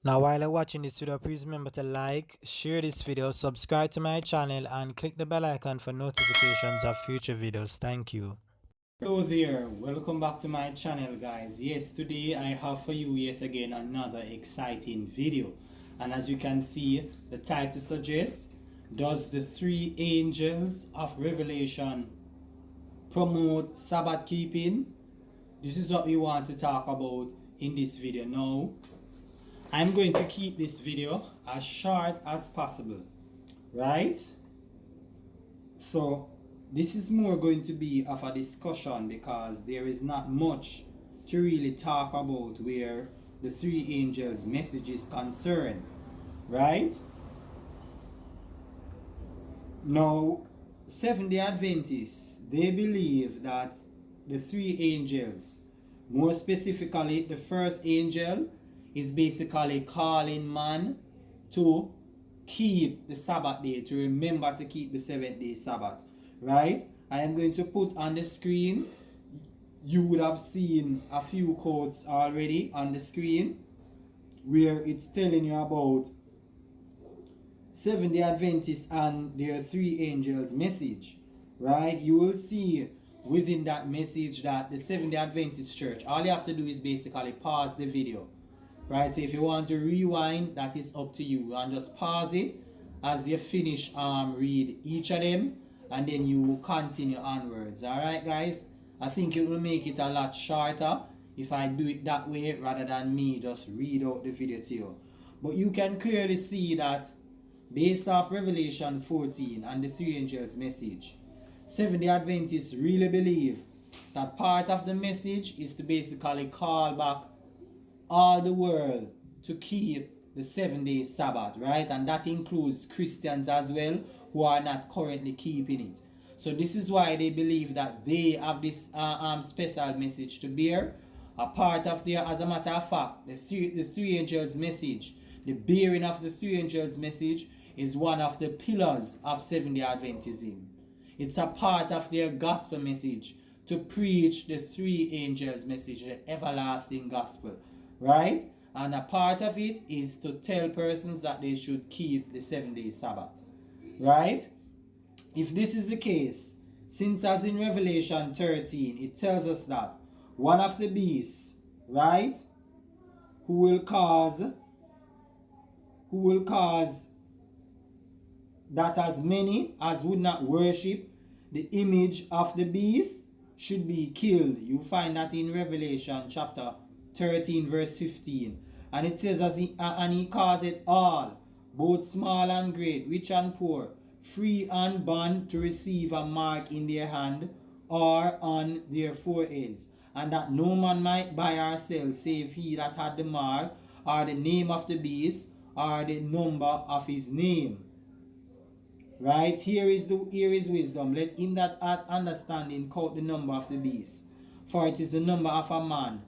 Now while you're watching this video, please remember to like, share this video, subscribe to my channel and click the bell icon for notifications of future videos. Thank you. Hello there, welcome back to my channel guys. Yes, today I have for you yet again another exciting video. And as you can see, the title suggests, does the three angels of Revelation promote Sabbath keeping? This is what we want to talk about in this video. Now, I'm going to keep this video as short as possible, right? So this is more going to be of a discussion because there is not much to really talk about where the three angels' message is concerned, right? Now, Seventh-day Adventists, they believe that the three angels, more specifically the first angel, is basically calling man to keep the Sabbath day, to remember to keep the 7th-day Sabbath, right? I am going to put on the screen, you would have seen a few quotes already on the screen where it's telling you about Seventh-day Adventists and their three angels message, right? You will see within that message that the Seventh-day Adventist Church, all you have to do is basically pause the video, right? So if you want to rewind, that is up to you, and just pause it as you finish read each of them, and then you will continue onwards. All right guys, I think it will make it a lot shorter if I do it that way rather than me just read out the video to you. But you can clearly see that based off Revelation 14 and the three angels message, Seventh-day Adventists really believe that part of the message is to basically call back all the world to keep the 7-day Sabbath, right? And that includes Christians as well who are not currently keeping it. So this is why they believe that they have this special message to bear. A part of their, as a matter of fact, the three angels message, the bearing of the three angels message is one of the pillars of Seventh-day Adventism. It's a part of their gospel message to preach the three angels message, the everlasting gospel, right? And a part of it is to tell persons that they should keep the 7-day Sabbath, right? If this is the case, since as in Revelation 13, it tells us that one of the beasts, right, who will cause that as many as would not worship the image of the beast should be killed. You find that in Revelation chapter 13 verse 15. And it says, and he caused it all, both small and great, rich and poor, free and bond, to receive a mark in their hand or on their foreheads, and that no man might buy or sell save he that had the mark, or the name of the beast, or the number of his name. Right? Here is wisdom. Let him that hath understanding count the number of the beast, for it is the number of a man,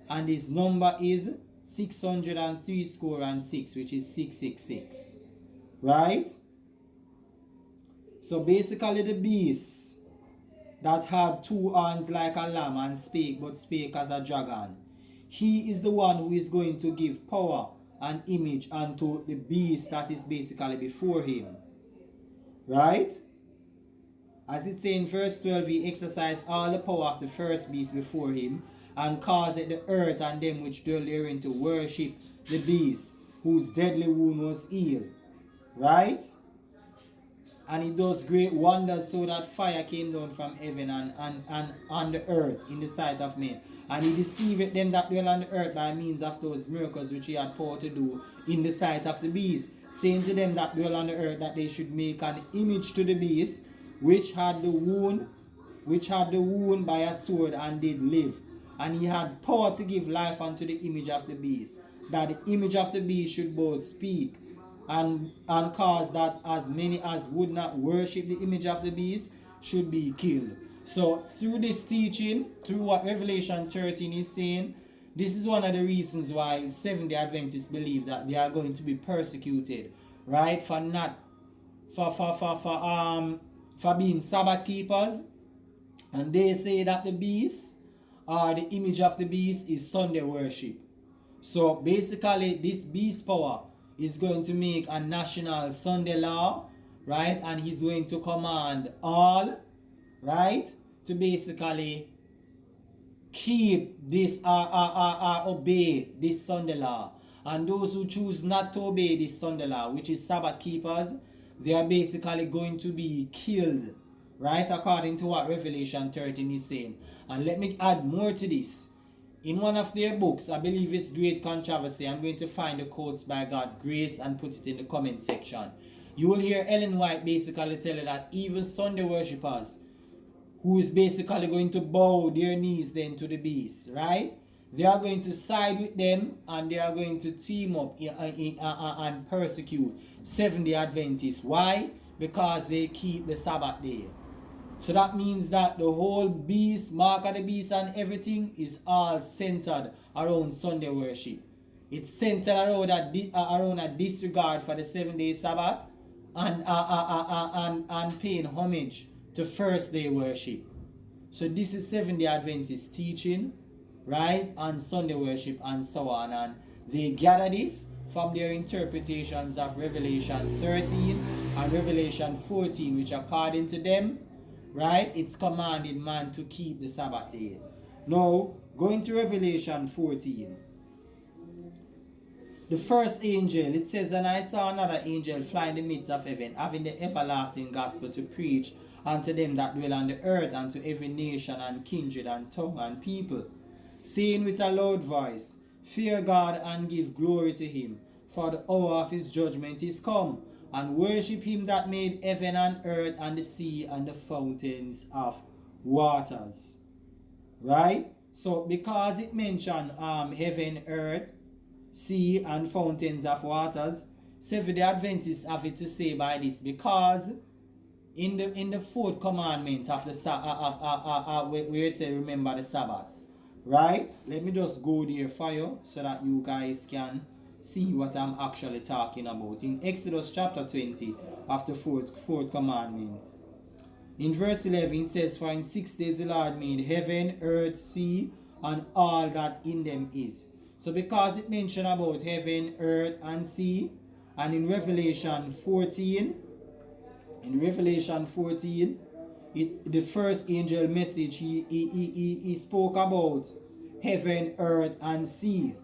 and his number is 666, which is 666. Right? So basically the beast that had two horns like a lamb and spake, but spake as a dragon, he is the one who is going to give power and image unto the beast that is basically before him. Right? As it says in verse 12, he exercised all the power of the first beast before him, and caused the earth and them which dwell therein to worship the beast, whose deadly wound was healed. Right? And he does great wonders, so that fire came down from heaven and on the earth in the sight of men. And he deceived them that dwell on the earth by means of those miracles which he had power to do in the sight of the beast, saying to them that dwell on the earth that they should make an image to the beast, which had the wound by a sword and did live. And he had power to give life unto the image of the beast, that the image of the beast should both speak and cause that as many as would not worship the image of the beast should be killed. So through this teaching, through what Revelation 13 is saying, this is one of the reasons why Seventh-day Adventists believe that they are going to be persecuted, right? For being Sabbath keepers. And they say that the beast or the image of the beast is Sunday worship. So basically, this beast power is going to make a national Sunday law, right? And he's going to command all, right, to basically keep this or obey this Sunday law. And those who choose not to obey this Sunday law, which is Sabbath keepers, they are basically going to be killed, right? According to what Revelation 13 is saying. And let me add more to this. In one of their books, I believe it's Great Controversy, I'm going to find the quotes by God Grace and put it in the comment section. You will hear Ellen White basically tell you that even Sunday worshippers, who is basically going to bow their knees then to the beast, right? They are going to side with them and they are going to team up and persecute Seventh-day Adventists. Why? Because they keep the Sabbath day. So that means that the whole beast, mark of the beast and everything is all centered around Sunday worship. It's centered around a disregard for the 7-day Sabbath and paying homage to first day worship. So this is Seventh-day Adventist teaching, right, on Sunday worship and so on. And they gather this from their interpretations of Revelation 13 and Revelation 14, which according to them, right, it's commanded man to keep the Sabbath day. Now, going to Revelation 14. The first angel, it says, and I saw another angel fly in the midst of heaven, having the everlasting gospel to preach unto them that dwell on the earth, and to every nation and kindred and tongue and people, saying with a loud voice, Fear God and give glory to him, for the hour of his judgment is come, and worship him that made heaven and earth and the sea and the fountains of waters. Right? So because it mentioned heaven, earth, sea and fountains of waters, Seventh-day Adventists have it to say by this, because in the fourth commandment of the where it says remember the Sabbath, right? Let me just go there for you so that you guys can see what I'm actually talking about. In Exodus chapter 20 of the fourth commandment, in verse 11 it says, For in 6 days the Lord made heaven, earth, sea, and all that in them is. So because it mentioned about heaven, earth, and sea, and in Revelation 14, the first angel message, he spoke about heaven, earth, and sea,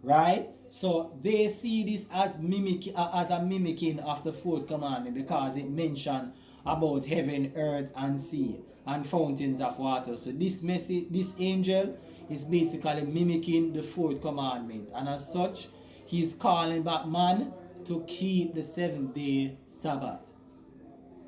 right? So they see this as a mimicking of the fourth commandment, because it mentioned about heaven, earth, and sea, and fountains of water. So this angel is basically mimicking the fourth commandment, and as such, he's calling back man to keep the 7th-day Sabbath.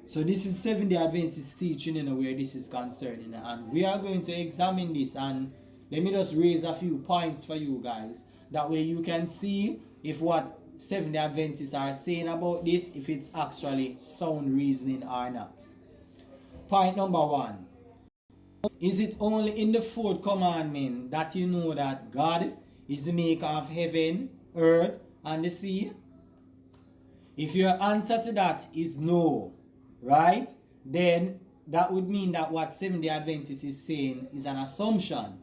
So this is Seventh-day Adventist teaching in where this is concerned, and we are going to examine this, and let me just raise a few points for you guys. That way you can see if what Seventh-day Adventists are saying about this, if it's actually sound reasoning or not. Point number 1. Is it only in the fourth commandment that you know that God is the maker of heaven, earth, and the sea? If your answer to that is no, right, then that would mean that what Seventh-day Adventist is saying is an assumption,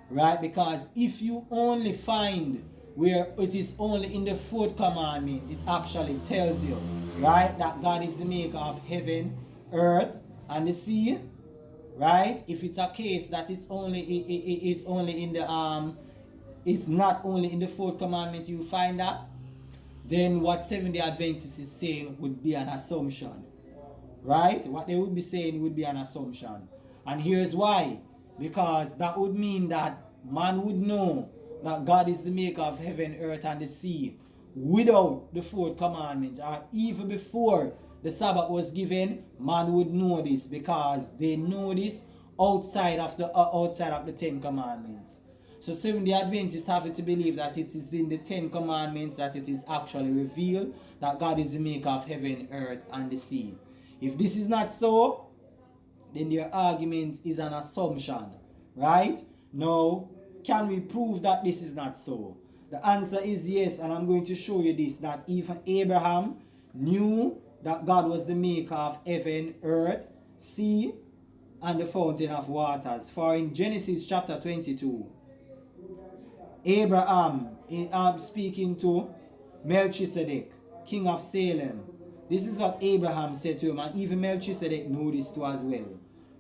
right? Because if you only find where it is only in the fourth commandment, it actually tells you, right, that God is the maker of heaven, earth, and the sea, right? If it's a case that it's not only in the fourth commandment you find that, then what Seventh-day Adventist is saying would be an assumption. Right? What they would be saying would be an assumption. And here's why. Because that would mean that man would know that God is the maker of heaven, earth, and the sea without the fourth commandment, or even before the Sabbath was given, man would know this, because they know this outside of the 10 commandments. So Seventh-day Adventists have to believe that it is in the 10 commandments that it is actually revealed that God is the maker of heaven, earth, and the sea. If this is not so, then their argument is an assumption, right? Now, can we prove that this is not so? The answer is yes, and I'm going to show you this, that even Abraham knew that God was the maker of heaven, earth, sea, and the fountain of waters. For in Genesis chapter 22, Abraham speaking to Melchizedek, king of Salem. This is what Abraham said to him, and even Melchizedek knew this too as well.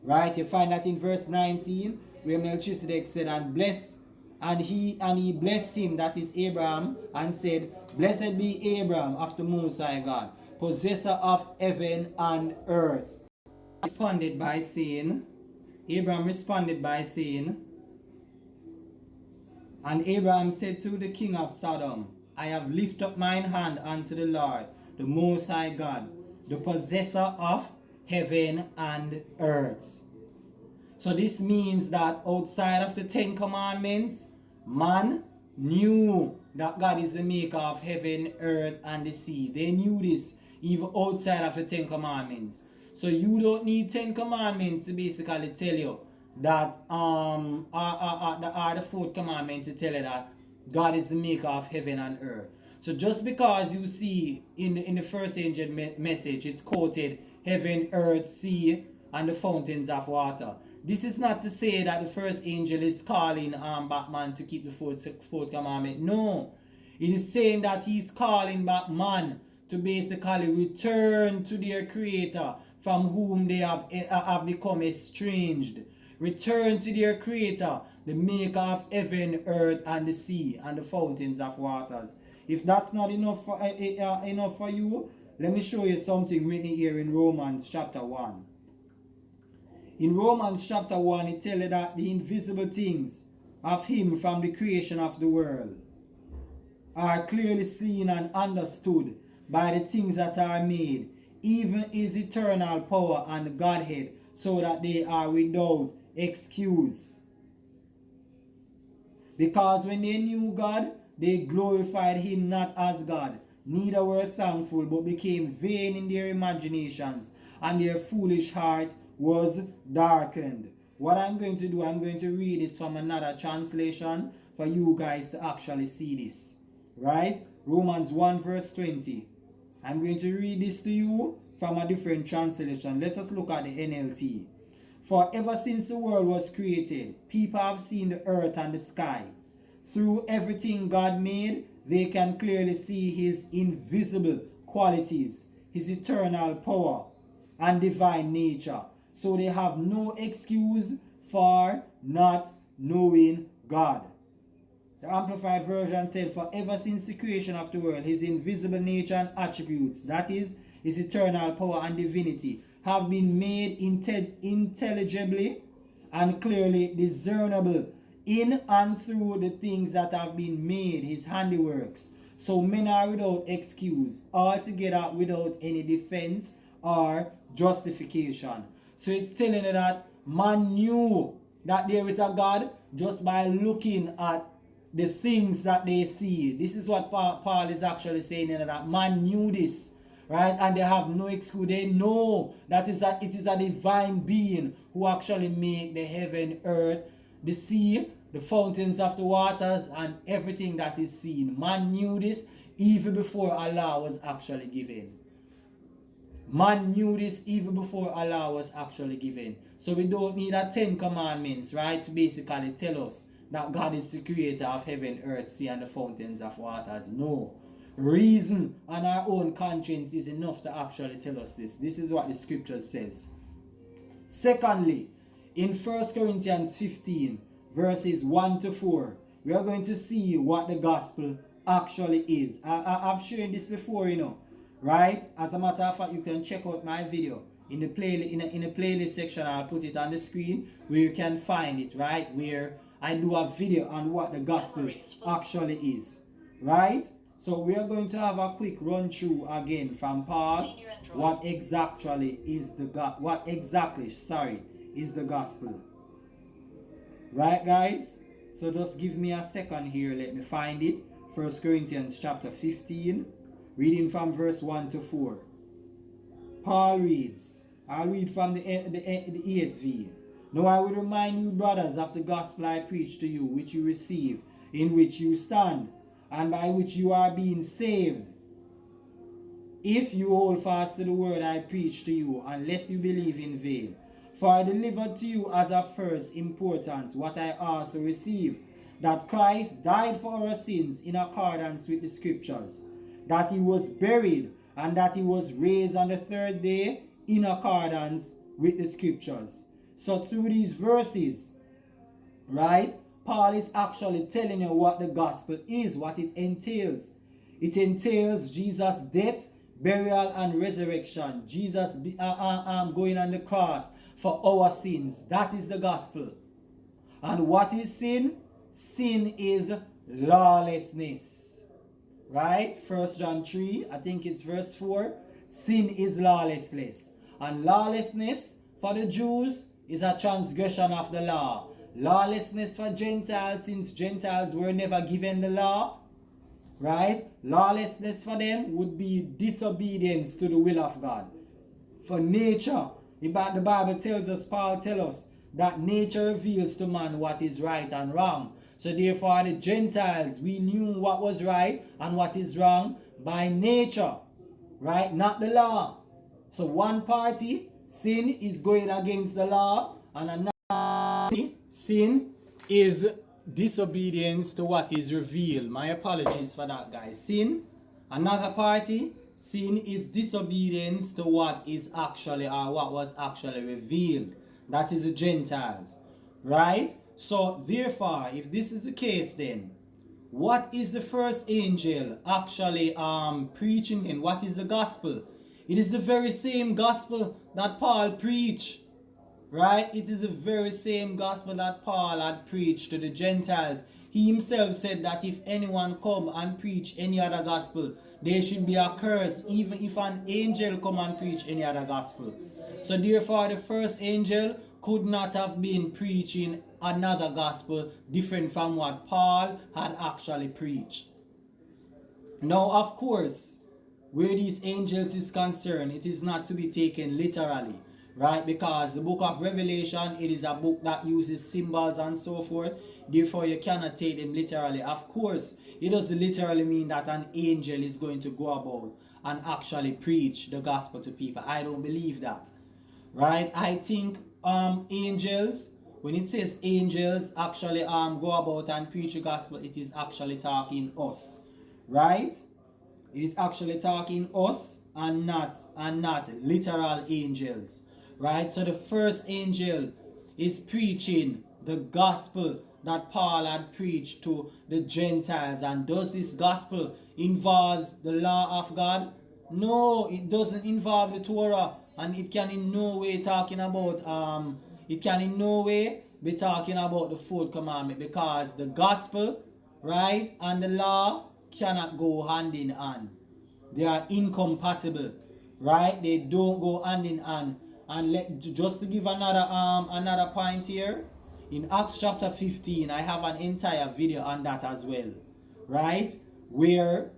Right? You find that in verse 19, where Melchizedek said, and he blessed him, that is Abraham, and said, Blessed be Abraham of the Most High God, possessor of heaven and earth. Abraham responded by saying, and Abraham said to the king of Sodom, I have lifted up mine hand unto the Lord, the Most High God, the possessor of heaven and earth. So this means that outside of the 10 commandments, man knew that God is the maker of heaven, earth, and the sea. They knew this even outside of the 10 commandments. So you don't need 10 commandments to basically tell you that the 4th commandment to tell you that God is the maker of heaven and earth. So just because you see in the first angel message, it's quoted heaven, earth, sea, and the fountains of water. This is not to say that the first angel is calling Batman to keep the fourth commandment. No. It is saying that he's calling back man to basically return to their creator from whom they have become estranged. Return to their creator, the maker of heaven, earth, and the sea, and the fountains of waters. If that's not enough for you, let me show you something written here in Romans chapter 1. In Romans chapter 1, it tells you that the invisible things of him from the creation of the world are clearly seen and understood by the things that are made, even his eternal power and Godhead, so that they are without excuse. Because when they knew God, they glorified him not as God, neither were thankful, but became vain in their imaginations, and their foolish heart was darkened. What I'm going to do, I'm going to read this from another translation for you guys to actually see this. Right? Romans 1 verse 20. I'm going to read this to you from a different translation. Let us look at the NLT. For ever since the world was created, people have seen the earth and the sky. Through everything God made, they can clearly see his invisible qualities, his eternal power, and divine nature. So they have no excuse for not knowing God. The Amplified Version said, for ever since the creation of the world, his invisible nature and attributes, that is, his eternal power and divinity, have been made intelligibly and clearly discernible in and through the things that have been made, his handiworks. So men are without excuse, altogether without any defense or justification. So it's telling you that man knew that there is a God just by looking at the things that they see. This is what Paul is actually saying, that man knew this, right? And they have no excuse. They know that it is a divine being who actually made the heaven, earth, the sea, the fountains of the waters, and everything that is seen. Man knew this even before Allah was actually given. Man knew this even before Allah was actually given. So we don't need a 10 commandments, right, to basically tell us that God is the creator of heaven, earth, sea, and the fountains of waters. No. Reason and our own conscience is enough to actually tell us this. This is what the scripture says. Secondly, in 1 Corinthians 15, verses 1 to 4, we are going to see what the gospel actually is. I've shared this before, right? As a matter of fact, you can check out my video in the playlist section. I'll put it on the screen where you can find it, right? Where I do a video on what the gospel actually is, right? So we are going to have a quick run through again from Paul. What exactly is the gospel? Right, guys? So just give me a second here. Let me find it. 1 Corinthians chapter 15, reading from verse 1 to 4. Paul reads. I'll read from the ESV. Now I will remind you, brothers, of the gospel I preached to you, which you received, in which you stand, and by which you are being saved, if you hold fast to the word I preached to you, unless you believe in vain. For I delivered to you as of first importance what I also received, that Christ died for our sins in accordance with the scriptures, that he was buried, and that he was raised on the third day in accordance with the scriptures. So through these verses, right, Paul is actually telling you what the gospel is, what it entails. It entails Jesus' death, burial, and resurrection. Jesus going on the cross for our sins. That is the gospel. And what is sin? Sin is lawlessness. Right? 1 John 3, I think it's verse 4. Sin is lawlessness. And lawlessness for the Jews is a transgression of the law. Lawlessness for Gentiles, since Gentiles were never given the law. Right? Lawlessness for them would be disobedience to the will of God. For nature, the Bible tells us, Paul tells us, that nature reveals to man what is right and wrong. So therefore the Gentiles, we knew what was right and what is wrong by nature. Right? Not the law. So one party, sin is going against the law, and another party, sin is disobedience to what is revealed. My apologies for that, guys. Sin, another party, sin is disobedience to what is actually, or what was actually revealed. That is the Gentiles. Right? So therefore, if this is the case, then what is the first angel actually preaching, and what is the gospel? It is the very same gospel that Paul preached. Right? It is the very same gospel that Paul had preached to the Gentiles. He himself said that if anyone come and preach any other gospel, there should be a curse, even if an angel come and preach any other gospel. So therefore the first angel could not have been preaching another gospel different from what Paul had actually preached. Now, of course, where these angels is concerned, it is not to be taken literally, right? Because the book of Revelation, it is a book that uses symbols and so forth. Therefore, you cannot take them literally. Of course, it doesn't literally mean that an angel is going to go about and actually preach the gospel to people. I don't believe that, right? I think angels, when it says angels actually go about and preach the gospel, it is actually talking us, right? It is actually talking us and not literal angels, right? So the first angel is preaching the gospel that Paul had preached to the Gentiles. And does this gospel involves the law of God? No, it doesn't involve the Torah, and it can in no way talking about it can in no way be talking about the fourth commandment, because the gospel, right, and the law cannot go hand in hand. They are incompatible, right? They don't go hand in hand. And just to give another point here, in Acts chapter 15, I have an entire video on that as well, right? Where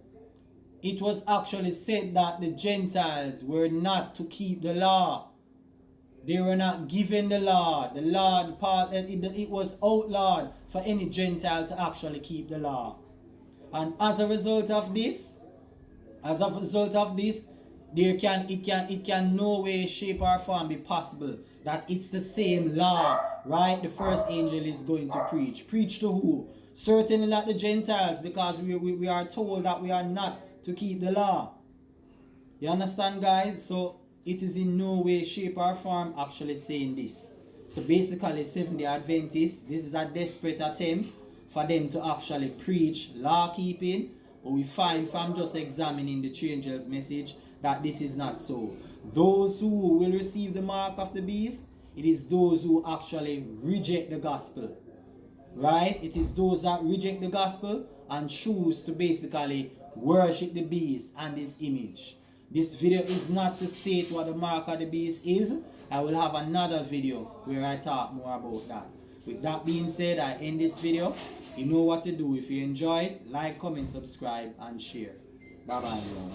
it was actually said that the Gentiles were not to keep the law. They were not given the law. The law, it was outlawed for any Gentile to actually keep the law. And as a result of this, it can no way, shape, or form be possible that it's the same law, right? The first angel is going to preach. Preach to who? Certainly not the Gentiles, because we are told that we are not to keep the law. You understand, guys? So it is in no way, shape, or form actually saying this. So basically, Seventh-day Adventists, this is a desperate attempt for them to actually preach law keeping. But we find from just examining the three angels' message that this is not so. Those who will receive the mark of the beast, it is those who actually reject the gospel, right? It is those that reject the gospel and choose to basically worship the beast and his image. This video is not to state what the mark of the beast is. I will have another video where I talk more about that. With that being said, I end this video. You know what to do. If you enjoyed, like, comment, subscribe, and share. Bye bye, everyone.